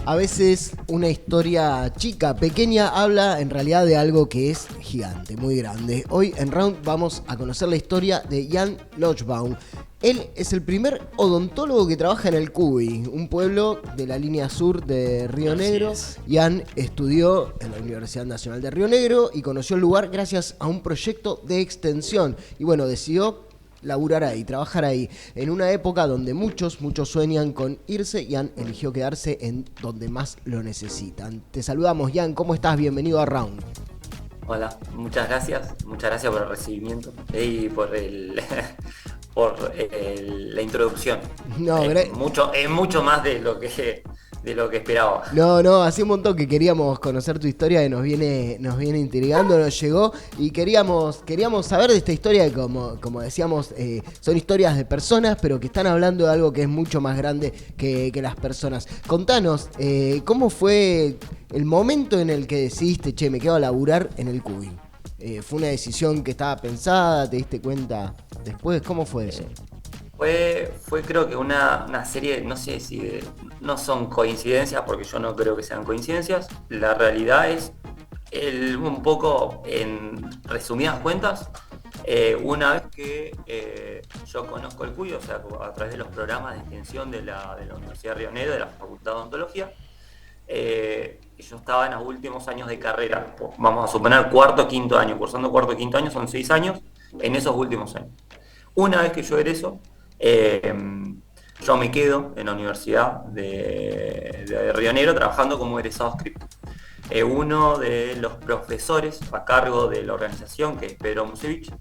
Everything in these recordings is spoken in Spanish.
A veces una historia chica, pequeña, habla en realidad de algo que es gigante, muy grande. Hoy en Round vamos a conocer la historia de Jan Lochbaum. Él es el primer odontólogo que trabaja en el Cuy, un pueblo de la línea sur de Río Negro. Jan estudió en la Universidad Nacional de Río Negro y conoció el lugar gracias a un proyecto de extensión. Y bueno, decidió laburar ahí, trabajar ahí. En una época donde muchos sueñan con irse, Jan eligió quedarse en donde más lo necesitan. Te saludamos, Jan, ¿cómo estás? Bienvenido a Round. Hola, muchas gracias por el recibimiento y por la introducción. No, Es mucho más de lo que esperaba. No, hacía un montón que queríamos conocer tu historia, que nos viene intrigando, nos llegó y queríamos saber de esta historia que como decíamos, son historias de personas, pero que están hablando de algo que es mucho más grande que las personas. Contanos, ¿cómo fue el momento en el que decidiste, me quedo a laburar en el Cuy? ¿Fue una decisión que estaba pensada? ¿Te diste cuenta después? ¿Cómo fue eso? Fue creo que una serie, no sé si no son coincidencias, porque yo no creo que sean coincidencias. La realidad es, un poco en resumidas cuentas, una vez que yo conozco el Cuyo, o sea, a través de los programas de extensión de la Universidad de Río Negro, de la Facultad de Odontología, yo estaba en los últimos años de carrera, vamos a suponer cuarto, quinto año, cursando cuarto, quinto año, son 6 años, en esos últimos años. Una vez que yo egreso, yo me quedo en la Universidad de Río Negro trabajando como egresado script. Uno de los profesores a cargo de la organización, que es Pedro Musevich,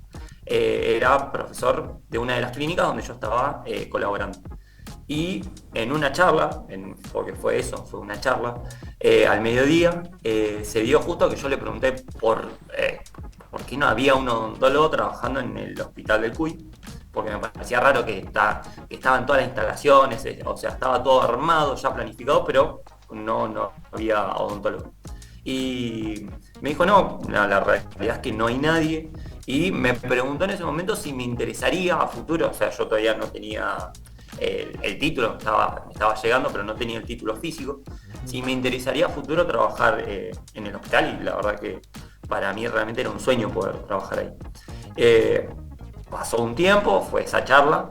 era profesor de una de las clínicas donde yo estaba colaborando. Y en una charla, porque fue una charla, al mediodía, se dio justo que yo le pregunté por qué no había un odontólogo trabajando en el hospital del Cuy, porque me parecía raro que estaban todas las instalaciones, o sea, estaba todo armado, ya planificado, pero no había odontólogo. Y me dijo, no, la realidad es que no hay nadie, y me preguntó en ese momento si me interesaría a futuro, o sea, yo todavía no tenía el título, me estaba llegando, pero no tenía el título físico, si me interesaría a futuro trabajar en el hospital, y la verdad que para mí realmente era un sueño poder trabajar ahí. Pasó un tiempo, fue esa charla,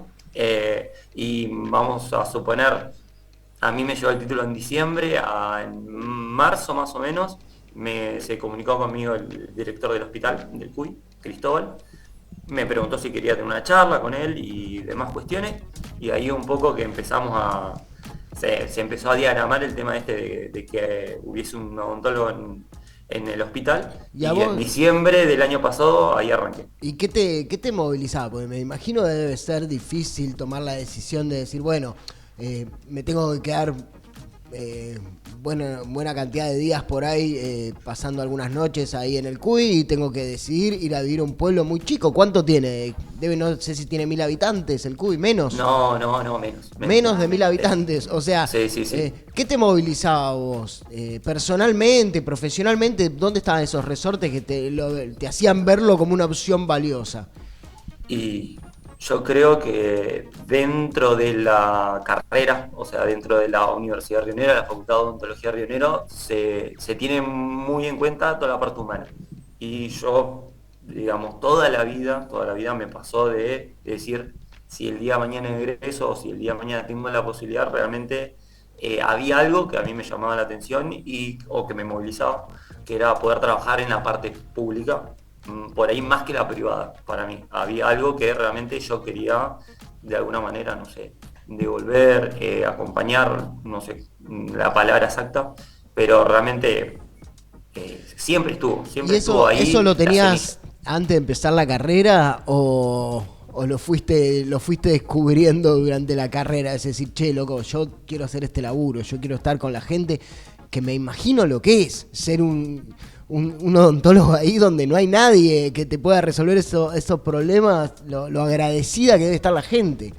y vamos a suponer, a mí me llegó el título en diciembre, en marzo más o menos, se comunicó conmigo el director del hospital, del Cuy, Cristóbal, me preguntó si quería tener una charla con él y demás cuestiones, y ahí un poco que se empezó a diagramar el tema de que hubiese un odontólogo en el hospital, ¿Y a y en vos? diciembre del año pasado ahí arranqué. ¿Y qué te movilizaba? Porque me imagino que debe ser difícil tomar la decisión de decir, bueno, me tengo que quedar buena cantidad de días por ahí, pasando algunas noches ahí en el Cuy, y tengo que decidir ir a vivir a un pueblo muy chico. ¿Cuánto tiene? No sé si tiene 1000 habitantes el Cuy, menos. No, menos. Menos de 1000 habitantes, o sea, Sí. ¿qué te movilizaba a vos? Personalmente, profesionalmente, ¿dónde estaban esos resortes que te hacían verlo como una opción valiosa? Y yo creo que dentro de la carrera, o sea, dentro de la Universidad de Río Negro, la Facultad de Odontología de Río Negro, se tiene muy en cuenta toda la parte humana. Y yo, digamos, toda la vida me pasó de decir, si el día de mañana egreso o si el día de mañana tengo la posibilidad, realmente había algo que a mí me llamaba la atención o que me movilizaba, que era poder trabajar en la parte pública, por ahí más que la privada, para mí. Había algo que realmente yo quería, de alguna manera, no sé, devolver, acompañar, no sé la palabra exacta, pero realmente ¿Y siempre estuvo eso ahí lo la semilla. tenías antes de empezar la carrera o lo fuiste descubriendo durante la carrera? Es decir, loco, yo quiero hacer este laburo, yo quiero estar con la gente, que me imagino lo que es ser un odontólogo ahí donde no hay nadie que te pueda resolver esos problemas, lo agradecida que debe estar la gente.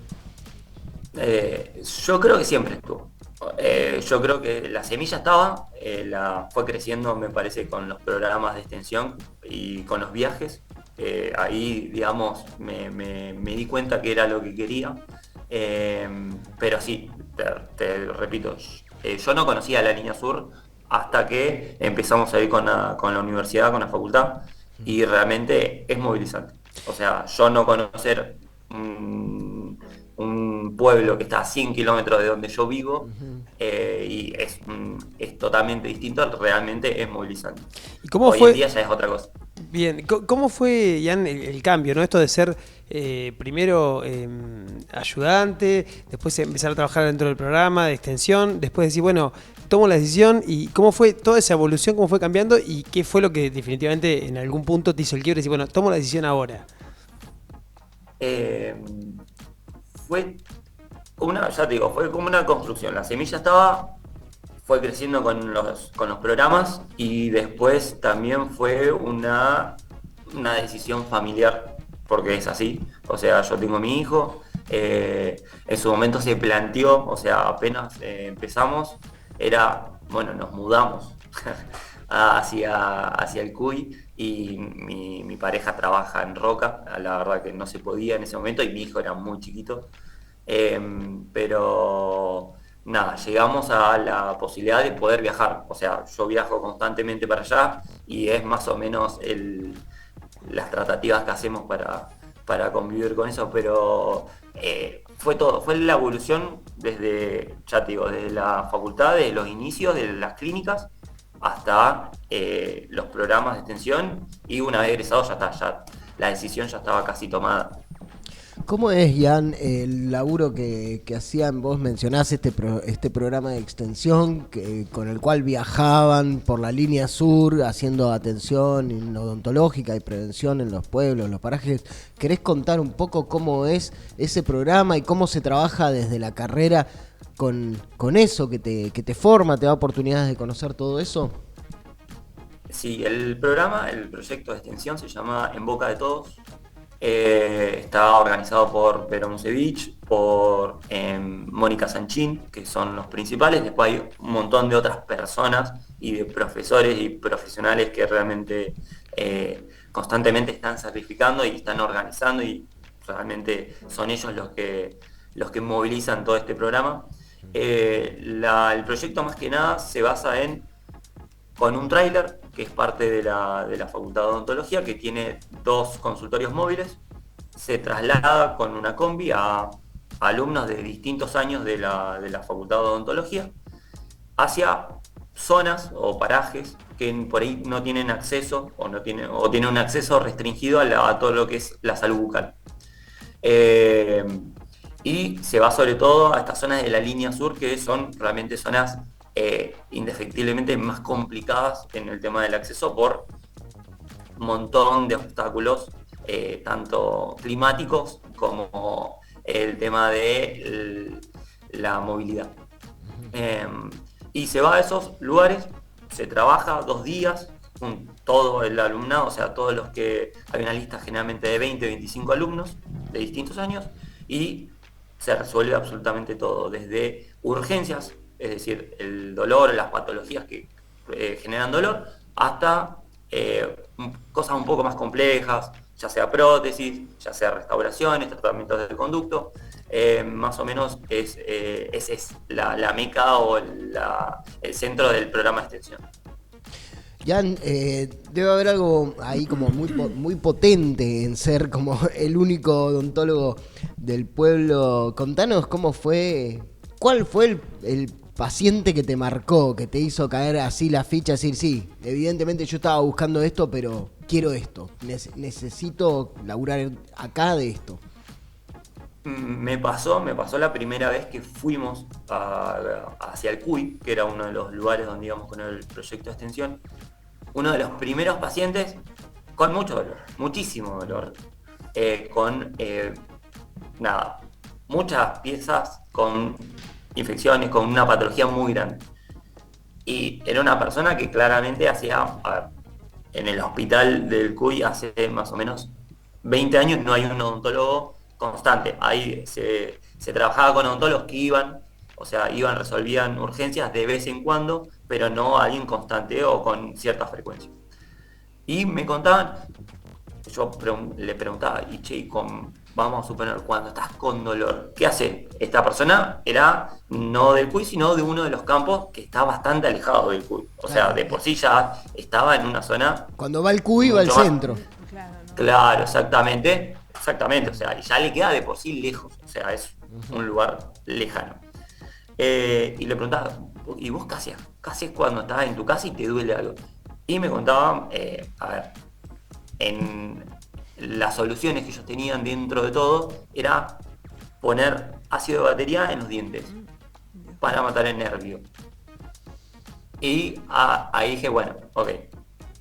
Yo creo que siempre estuvo. Yo creo que la semilla estaba, fue creciendo, me parece, con los programas de extensión y con los viajes. Ahí, digamos, me di cuenta que era lo que quería. Pero sí, te repito, yo no conocía la línea sur hasta que empezamos a ir con la universidad, con la facultad, y realmente es movilizante. O sea, yo no conocer un pueblo que está a 100 kilómetros de donde yo vivo, y es totalmente distinto, realmente es movilizante. ¿Y cómo Hoy en fue? día ya es otra cosa. Bien, ¿cómo fue, Ian, el cambio, ¿no? Esto de ser primero ayudante, después empezar a trabajar dentro del programa de extensión, después decir, bueno, tomo la decisión, y cómo fue toda esa evolución, cómo fue cambiando y qué fue lo que definitivamente en algún punto te hizo el quiebre y decir, bueno, tomo la decisión ahora? Eh, fue ya te digo, fue como una construcción. La semilla fue creciendo con los programas, y después también fue una decisión familiar, porque es así. O sea, yo tengo mi hijo, en su momento se planteó, o sea, apenas empezamos, bueno, nos mudamos hacia el Cuy, y mi pareja trabaja en Roca, la verdad que no se podía en ese momento, y mi hijo era muy chiquito. Pero nada, llegamos a la posibilidad de poder viajar. O sea, yo viajo constantemente para allá, y es más o menos las tratativas que hacemos para convivir con eso, pero fue todo, fue la evolución desde, ya te digo, desde la facultad, desde los inicios de las clínicas hasta los programas de extensión, y una vez egresado ya está, ya la decisión ya estaba casi tomada. ¿Cómo es, Jan, el laburo que hacían? Vos mencionás este programa de extensión con el cual viajaban por la línea sur haciendo atención odontológica y prevención en los pueblos, en los parajes. ¿Querés contar un poco cómo es ese programa y cómo se trabaja desde la carrera con eso que te forma, te da oportunidades de conocer todo eso? Sí, el proyecto de extensión se llama En Boca de Todos. Está organizado por Pedro Musevich, por Mónica Sanchín, que son los principales. Después hay un montón de otras personas y de profesores y profesionales que realmente constantemente están certificando y están organizando, y realmente son ellos los que movilizan todo este programa. El proyecto más que nada se basa con un tráiler que es parte de la Facultad de Odontología, que tiene 2 consultorios móviles. Se traslada con una combi a alumnos de distintos años de la Facultad de Odontología hacia zonas o parajes que por ahí no tienen acceso, o tienen un acceso restringido a todo lo que es la salud bucal. Y se va sobre todo a estas zonas de la línea sur, que son realmente zonas indefectiblemente más complicadas en el tema del acceso, por un montón de obstáculos, tanto climáticos como el tema de la movilidad. Y se va a esos lugares, se trabaja 2 días con todo el alumnado, o sea, todos los que... Hay una lista generalmente de 20-25 alumnos de distintos años, y se resuelve absolutamente todo, desde urgencias, es decir, el dolor, las patologías que generan dolor, hasta cosas un poco más complejas, ya sea prótesis, ya sea restauraciones, tratamientos del conducto. Más o menos esa es la meca o el centro del programa de extensión. Jan, debe haber algo ahí como muy potente en ser como el único odontólogo del pueblo. Contanos cuál fue el paciente que te marcó, que te hizo caer así la ficha, decir, sí, evidentemente yo estaba buscando esto, pero quiero esto, necesito laburar acá de esto. Me pasó la primera vez que fuimos hacia el CUI, que era uno de los lugares donde íbamos con el proyecto de extensión. Uno de los primeros pacientes con mucho dolor, muchísimo dolor, con muchas piezas, con infecciones, con una patología muy grande. Y era una persona que claramente en el hospital del CUI hace más o menos 20 años no hay un odontólogo constante. Ahí se trabajaba con odontólogos que iban, resolvían urgencias de vez en cuando, pero no alguien constante o con cierta frecuencia. Y me contaban, yo le preguntaba, vamos a suponer, cuando estás con dolor, ¿qué hace? Esta persona era no del CUI, sino de uno de los campos que está bastante alejado del CUI. O sea, de por sí ya estaba en una zona... Cuando va al CUI va al mucho más- centro. Claro, ¿no? Claro, exactamente, o sea, y ya le queda de por sí lejos, o sea, es un lugar lejano. Y le preguntaba, ¿y vos qué hacías? ¿Qué hacías cuando estás en tu casa y te duele algo? Y me contaban, a ver, en las soluciones que ellos tenían dentro de todo, era poner ácido de batería en los dientes para matar el nervio. Y ahí dije, bueno, ok,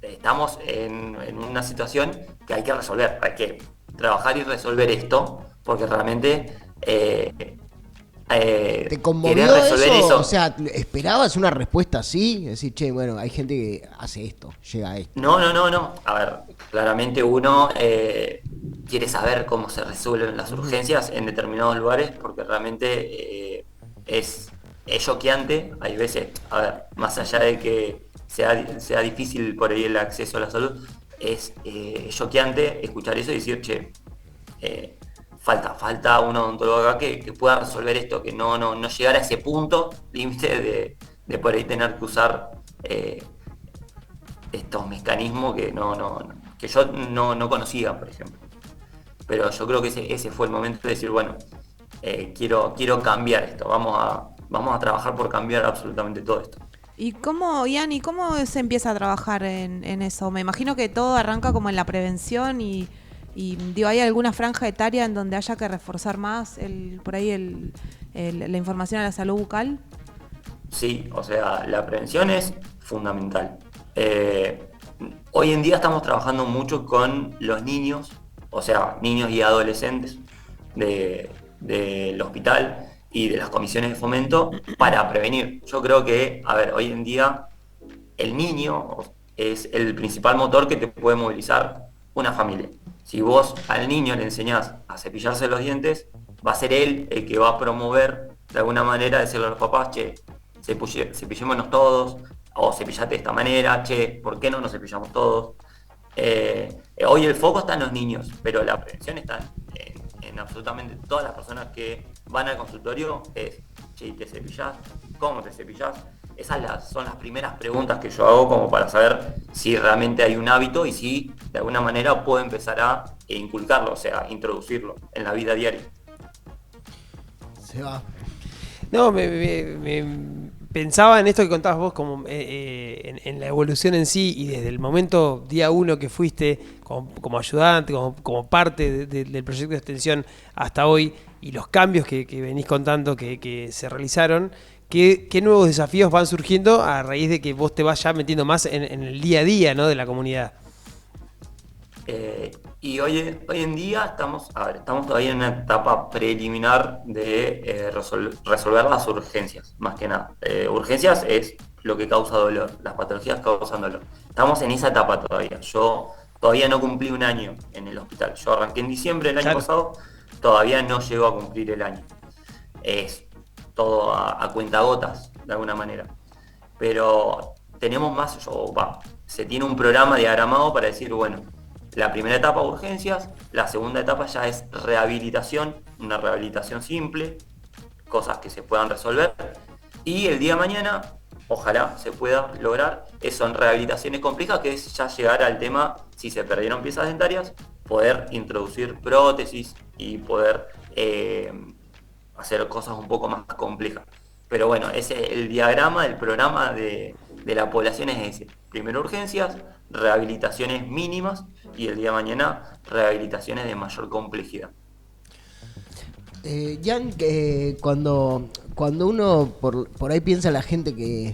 estamos en una situación que hay que resolver, hay que trabajar y resolver esto, porque realmente ¿Te conmovió querer resolver eso? O sea, ¿esperabas una respuesta así? Decir, che, bueno, hay gente que hace esto, llega a esto. No. A ver, claramente uno quiere saber cómo se resuelven las urgencias en determinados lugares, porque realmente es choqueante. Hay veces, a ver, más allá de que sea difícil por ahí el acceso a la salud, es choqueante escuchar eso y decir, che, falta un odontólogo acá que pueda resolver esto, que no llegar a ese punto límite de por ahí tener que usar estos mecanismos que yo no conocía, por ejemplo. Pero yo creo que ese fue el momento de decir, bueno, quiero cambiar esto, vamos a trabajar por cambiar absolutamente todo esto. ¿Y cómo, Ian, se empieza a trabajar en eso? Me imagino que todo arranca como en la prevención y digo, ¿hay alguna franja etaria en donde haya que reforzar más por ahí la información a la salud bucal? Sí, o sea, la prevención es fundamental. Hoy en día estamos trabajando mucho con los niños, o sea, niños y adolescentes del hospital y de las comisiones de fomento para prevenir. Yo creo que, a ver, hoy en día el niño es el principal motor que te puede movilizar una familia. Si vos al niño le enseñás a cepillarse los dientes, va a ser él el que va a promover de alguna manera, decirle a los papás, che, cepillémonos todos, o cepillate de esta manera, che, ¿por qué no nos cepillamos todos? Hoy el foco está en los niños, pero la prevención está en absolutamente todas las personas que van al consultorio. Es, che, ¿te cepillás? ¿Cómo te cepillás? Esas son las primeras preguntas que yo hago como para saber si realmente hay un hábito y si de alguna manera puedo empezar a inculcarlo, o sea, introducirlo en la vida diaria. Se va. No, me pensaba en esto que contabas vos, como en la evolución en sí, y desde el momento día uno que fuiste como ayudante, como parte del proyecto de extensión hasta hoy, y los cambios que venís contando que se realizaron. ¿Qué nuevos desafíos van surgiendo a raíz de que vos te vas ya metiendo más en el día a día, ¿no?, de la comunidad? Y hoy en día estamos todavía en una etapa preliminar de resolver las urgencias, más que nada. Urgencias es lo que causa dolor, las patologías causan dolor. Estamos en esa etapa todavía. Yo todavía no cumplí un año en el hospital. Yo arranqué en diciembre del año pasado, todavía no llego a cumplir el año. Es todo a cuentagotas, de alguna manera. Pero tenemos más, se tiene un programa diagramado para decir, bueno, la primera etapa urgencias, la segunda etapa ya es rehabilitación, una rehabilitación simple, cosas que se puedan resolver, y el día de mañana, ojalá se pueda lograr, son rehabilitaciones complejas, que es ya llegar al tema, si se perdieron piezas dentarias, poder introducir prótesis y poder hacer cosas un poco más complejas. Pero bueno, el diagrama del programa de la población es ese. Primero urgencias, rehabilitaciones mínimas y el día de mañana rehabilitaciones de mayor complejidad. Jan, cuando uno por ahí piensa la gente que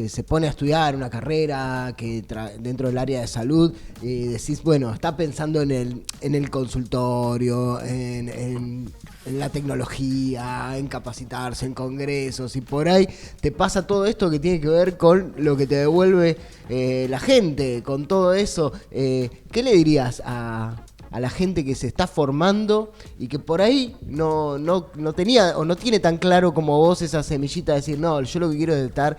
se pone a estudiar una carrera que dentro del área de salud, decís, bueno, está pensando en el consultorio, en la tecnología, en capacitarse, en congresos, y por ahí te pasa todo esto que tiene que ver con lo que te devuelve la gente, con todo eso. ¿Qué le dirías a la gente que se está formando y que por ahí no tenía o no tiene tan claro como vos esa semillita de decir, no, yo lo que quiero es estar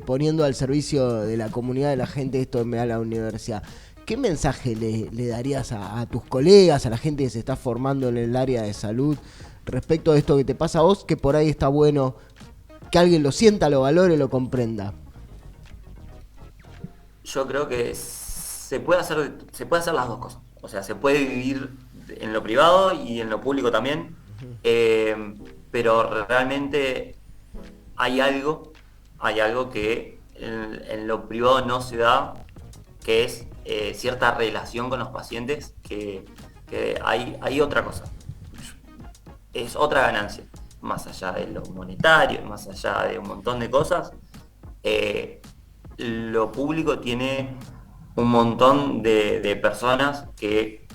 poniendo al servicio de la comunidad de la gente, esto me da la universidad? ¿qué mensaje le darías a tus colegas, a la gente que se está formando en el área de salud respecto de esto que te pasa a vos, que por ahí está bueno que alguien lo sienta, lo valore, lo comprenda? Yo creo que se puede hacer las dos cosas. O sea, se puede vivir en lo privado y en lo público también. Pero realmente hay algo que en lo privado no se da, que es cierta relación con los pacientes, que hay otra cosa. Es otra ganancia. Más allá de lo monetario, más allá de un montón de cosas. Lo público tiene un montón de personas que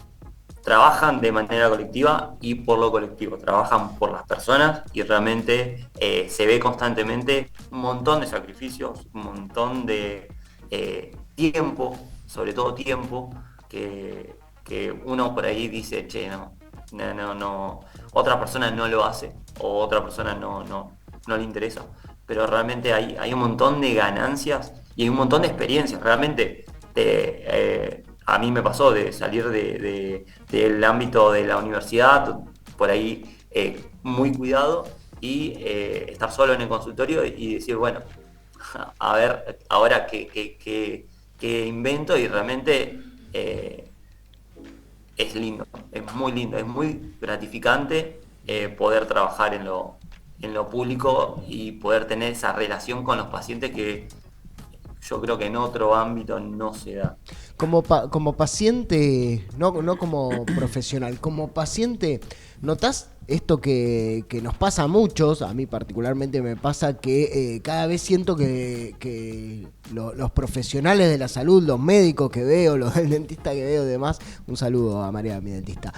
trabajan de manera colectiva y por lo colectivo, trabajan por las personas y realmente se ve constantemente un montón de sacrificios, un montón de tiempo, sobre todo tiempo, que uno por ahí dice, che, no, otra persona no lo hace o otra persona no le interesa, pero realmente hay un montón de ganancias y hay un montón de experiencias. Realmente a mí me pasó de salir del ámbito de la universidad, por ahí muy cuidado, y estar solo en el consultorio y decir, bueno, a ver ahora qué invento, y realmente es lindo, es muy gratificante poder trabajar en lo público y poder tener esa relación con los pacientes que yo creo que en otro ámbito no se da. Como paciente, no como profesional, como paciente, ¿notás esto que nos pasa a muchos? A mí particularmente me pasa que cada vez siento que los profesionales de la salud, los médicos que veo, los del dentista que veo y demás, un saludo a María, mi dentista,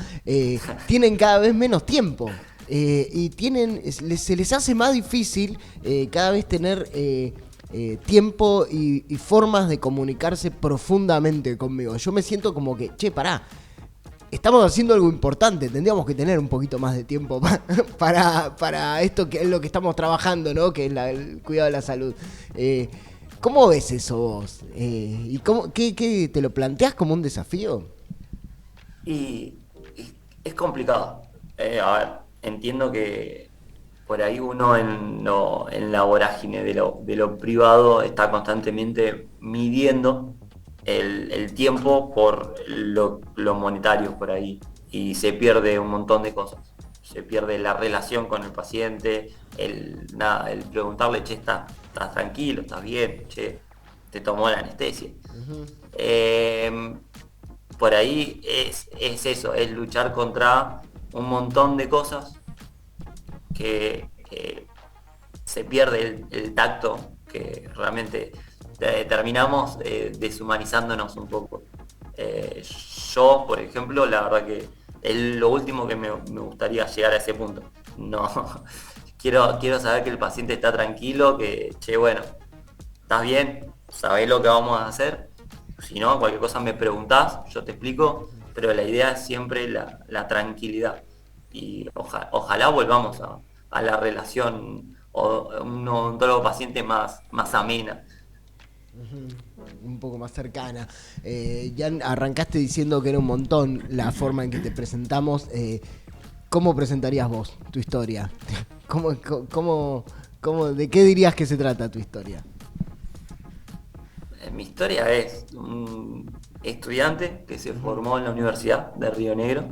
tienen cada vez menos tiempo. Y se les hace más difícil cada vez tener tiempo y formas de comunicarse profundamente conmigo. Yo me siento como que, che, pará, estamos haciendo algo importante, tendríamos que tener un poquito más de tiempo para esto que es lo que estamos trabajando, ¿no? Que es el cuidado de la salud. ¿Cómo ves eso vos? ¿Y qué te lo planteás como un desafío? Y es complicado. A ver, entiendo que por ahí uno en la vorágine de lo privado está constantemente midiendo el tiempo por lo monetario por ahí, y se pierde un montón de cosas. Se pierde la relación con el paciente, el preguntarle, che, ¿estás tranquilo? ¿Estás bien? Che, ¿te tomó la anestesia? Uh-huh. Por ahí es eso, es luchar contra un montón de cosas que se pierde el tacto, que realmente terminamos deshumanizándonos un poco. Yo, por ejemplo, la verdad que es lo último que me gustaría llegar a ese punto. No, quiero saber que el paciente está tranquilo, que, che, bueno, ¿estás bien? ¿Sabés lo que vamos a hacer? Si no, cualquier cosa me preguntás, yo te explico, pero la idea es siempre la tranquilidad. Y ojalá volvamos a la relación o un odontólogo paciente más amena. Un poco más cercana. Ya arrancaste diciendo que era un montón la forma en que te presentamos. ¿Cómo presentarías vos tu historia? ¿De qué dirías que se trata tu historia? Mi historia es un estudiante que se formó en la Universidad de Río Negro,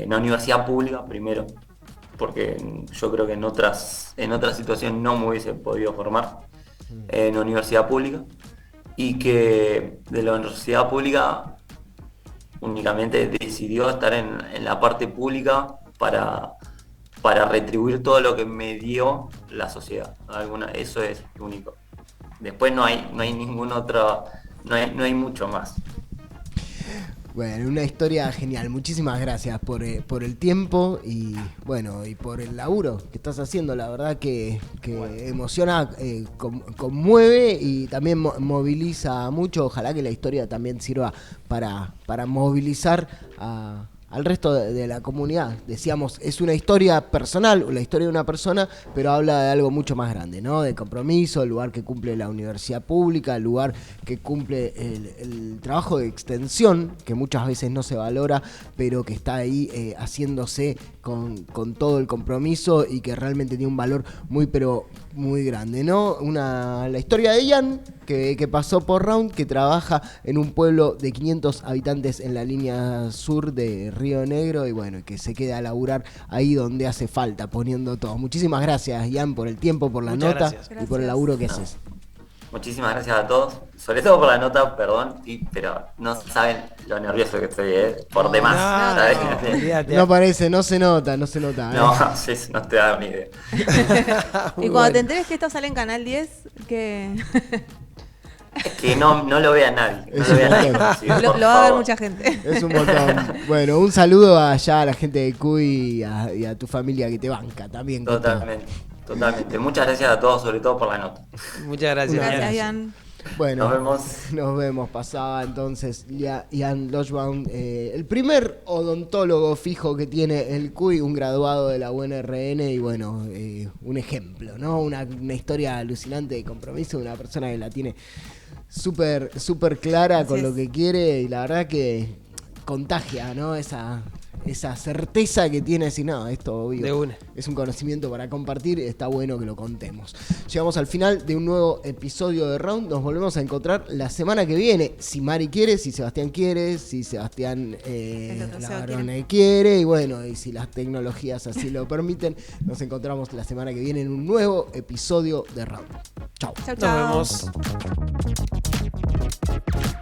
una universidad pública primero, porque yo creo que en otra situación no me hubiese podido formar en una universidad pública, y que de la universidad pública únicamente decidió estar en la parte pública para retribuir todo lo que me dio la sociedad. Eso es lo único. Después no hay ningún otro, no hay mucho más. Bueno, una historia genial. Muchísimas gracias por el tiempo y bueno, y por el laburo que estás haciendo. La verdad que emociona, conmueve y también moviliza mucho. Ojalá que la historia también sirva para movilizar a al resto de la comunidad. Decíamos, es una historia personal, la historia de una persona, pero habla de algo mucho más grande, ¿no? De compromiso, el lugar que cumple la universidad pública, el lugar que cumple el trabajo de extensión, que muchas veces no se valora, pero que está ahí haciéndose con todo el compromiso y que realmente tiene un valor pero muy grande, ¿no? La historia de Ian, que pasó por Round, que trabaja en un pueblo de 500 habitantes en la línea sur de Río Negro y bueno, que se queda a laburar ahí donde hace falta, poniendo todo. Muchísimas gracias, Ian, por el tiempo, por la Muchas nota gracias. y por el laburo que haces. Muchísimas gracias a todos, sobre todo por la nota, perdón, pero no saben lo nervioso que estoy, por demás. ¿sabes? Olvídate. No parece, no se nota. No, sí, no te da ni idea. Y cuando te enteres que esto sale en Canal 10, que Es que no lo vea nadie. No Es lo vea un nadie montón. conocido, lo por va a ver favor. mucha gente. Es un montón. Bueno, un saludo allá a la gente de Cuy y a tu familia que te banca también. con todo. Totalmente. Muchas gracias a todos, sobre todo por la nota. Muchas gracias. Gracias, Ian. Ian. Bueno, Nos vemos. Pasaba entonces Ian Lochbaum, el primer odontólogo fijo que tiene el CUI, un graduado de la UNRN y bueno, un ejemplo, ¿no? Una historia alucinante de compromiso de una persona que la tiene súper clara con lo que quiere y la verdad que contagia, ¿no? Esa certeza que tiene, si no, esto obvio De una. es un conocimiento para compartir, está bueno que lo contemos. Llegamos al final de un nuevo episodio de Round, nos volvemos a encontrar la semana que viene, si Mari quiere, si Sebastián quiere, si Sebastián Lavarone quiere, y bueno, y si las tecnologías así lo permiten, nos encontramos la semana que viene en un nuevo episodio de Round. Chao. Chau, chau. Nos vemos.